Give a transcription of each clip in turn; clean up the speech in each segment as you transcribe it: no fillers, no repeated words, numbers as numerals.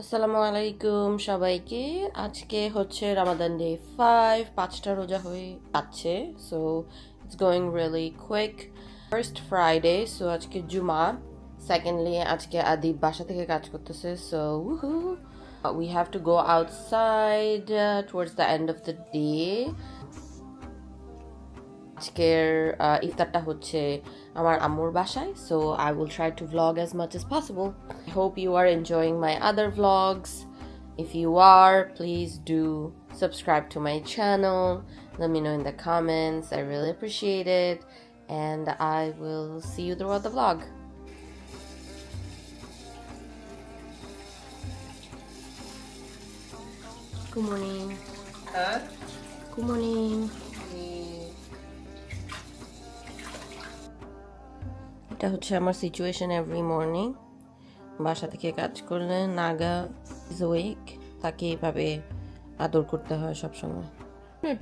আসসালামু আলাইকুম সবাইকে। আজকে হচ্ছে রামাদান ডে 5, 5টা রোজা হয়ে যাচ্ছে, so it's going really quick. First Friday, so আজকে জুমা। সেকেন্ডলি আজকে আদিব বাসা থেকে কাজ করতেছে, so we have to go outside towards the end of the day. আজকের ইফতারটা হচ্ছে আমার আম্মুর বাসায়, so I will try to vlog as much as possible. I hope you are enjoying my other vlogs. If you are, please do subscribe to my channel. Let me know in the comments. I really appreciate it, and I will see you throughout the vlog. Good morning. Good morning. এটা হচ্ছে আমার situation every morning. বাসা থেকে কাজ করলে Naga is ওয়েক, তাকে এইভাবে আদর করতে হয় সবসময়।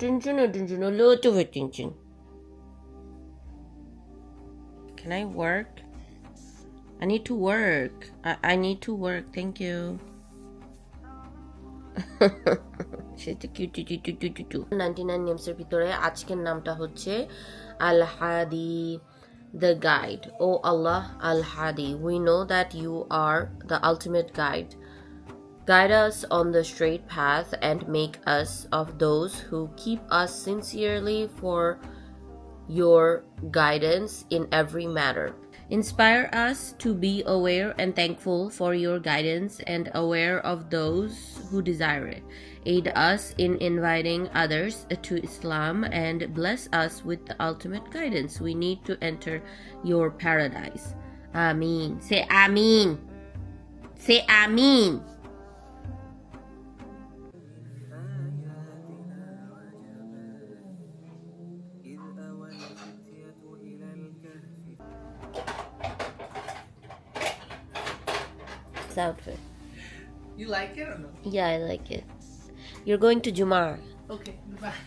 Tension tension note over tension. Can I work? I need to work. I need to work. Thank you. সেটা কিউট 99 নেমসের ভিতরে আজকের নামটা হচ্ছে আল হাদি, the guide. Oh Allah al-Hadi, we know that you are the ultimate guide. Guide us on the straight path and make us of those who keep us sincerely for your guidance in every matter. Inspire us to be aware and thankful for your guidance and aware of those who desire it. Aid us in inviting others to Islam and bless us with the ultimate guidance. We need to enter your paradise. Ameen. Say Ameen. Say Ameen. This outfit. You like it or no? Yeah, I like it. You're going to Jumar. Okay, bye.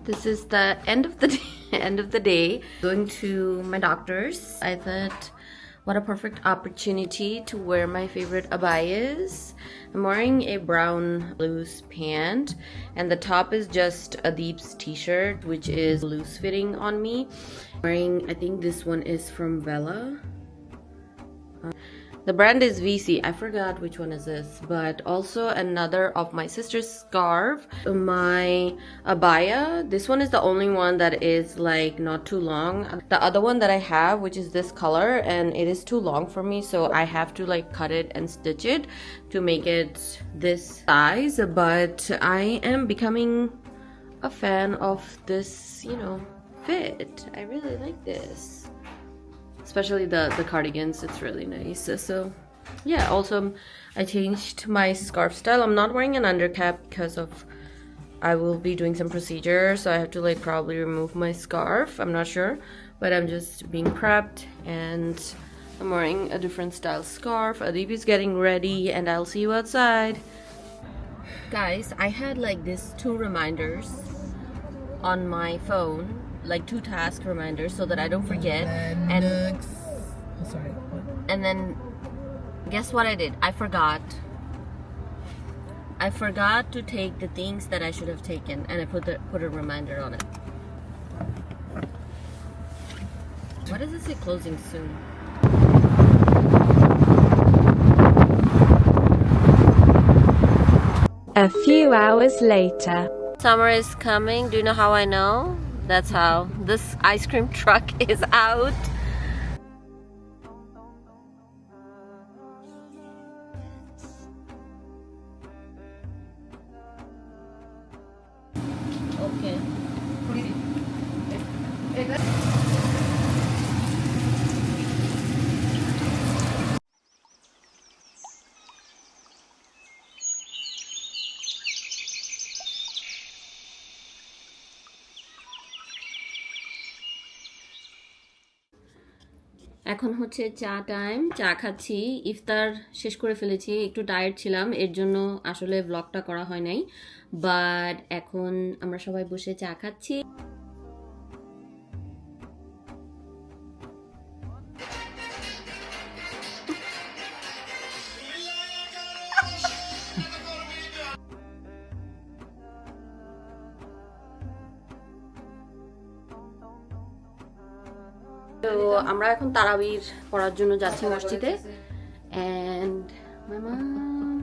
This is the end of the day. End of the day. Going to my doctor's. I thought, what a perfect opportunity to wear my favorite abayas. I'm wearing a brown loose pant, and the top is just Adib's t-shirt, which is loose fitting on me. Wearing, I think this one is from Vella. The brand is VC. I forgot which one is this, but also another of my sister's scarf. My abaya, this one is the only one that is like not too long. The other one that I have, which is this color, and it is too long for me, so I have to like cut it and stitch it to make it this size. But I am becoming a fan of this, fit. I really like this. Especially the cardigans, it's really nice. So yeah, also I changed my scarf style. I'm not wearing an undercap because of I will be doing some procedure, so I have to like probably remove my scarf. I'm not sure, but I'm just being prepped and I'm wearing a different style scarf. Adib is getting ready and I'll see you outside. Guys, I had like this 2 reminders on my phone, like 2 task reminders so that I don't forget. And then guess what I did? I forgot to take the things that I should have taken, and I put a reminder on it. Why does it say closing soon? A few hours later. Summer is coming. Do you know how I know? That's how. This ice cream truck is out. Okay. এখন হচ্ছে চা time, চা খাচ্ছি। ইফতার শেষ করে ফেলেছি, একটু tired ছিলাম, এর জন্য আসলে ব্লগটা করা হয় নাই, বাট এখন আমরা সবাই বসে চা খাচ্ছি। তো আমরা এখন তারাবির পড়ার জন্য যাচ্ছি মসজিদে and my mom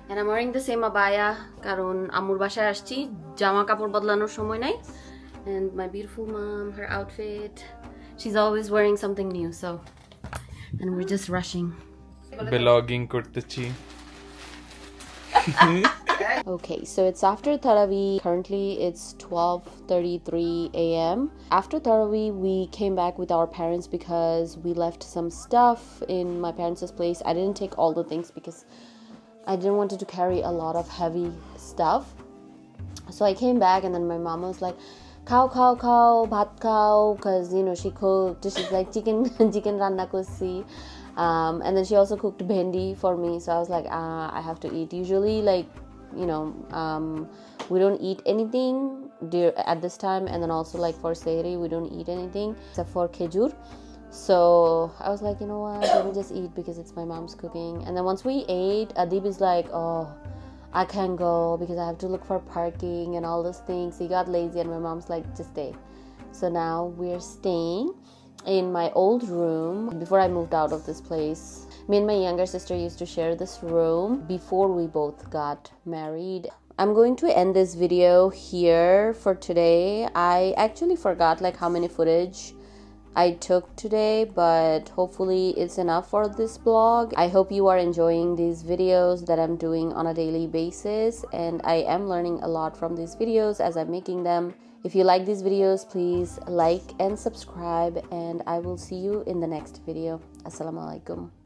and I'm wearing the same abaya কারণ আম্মুর বাসায় আসছি জামা কাপড় বদলানোর সময় নাই and my beautiful mom her outfit she's always wearing something new so and we're just rushing blogging করতেছি Okay, so it's after Taraweeh. Currently, it's 12:33 a.m. After Taraweeh, we came back with our parents because we left some stuff in my parents' place. I didn't take all the things because I didn't want to carry a lot of heavy stuff. So I came back and then my mom was like, "Khao, khao, khao, bhat khao," because you know she cooked. She's like chicken ranna korchi. And then she also cooked bhendi for me. So I was like, I have to eat. Usually, like, you know, we don't eat anything at this time. And then also, like, for Sehri, we don't eat anything except for khejur. So I was like, you know what, let me just eat because it's my mom's cooking. And then once we ate, Adib is like, oh, I can't go because I have to look for parking and all those things. He got lazy and my mom's like, just stay. So now we're staying in my old room before I moved out of this place. Me and my younger sister used to share this room before we both got married. I'm going to end this video here for today. I actually forgot like how many footage I took today, but hopefully it's enough for this vlog. I hope you are enjoying these videos that I'm doing on a daily basis, and I am learning a lot from these videos as I'm making them. If you like these videos, please like and subscribe, and I will see you in the next video. Assalamu alaikum.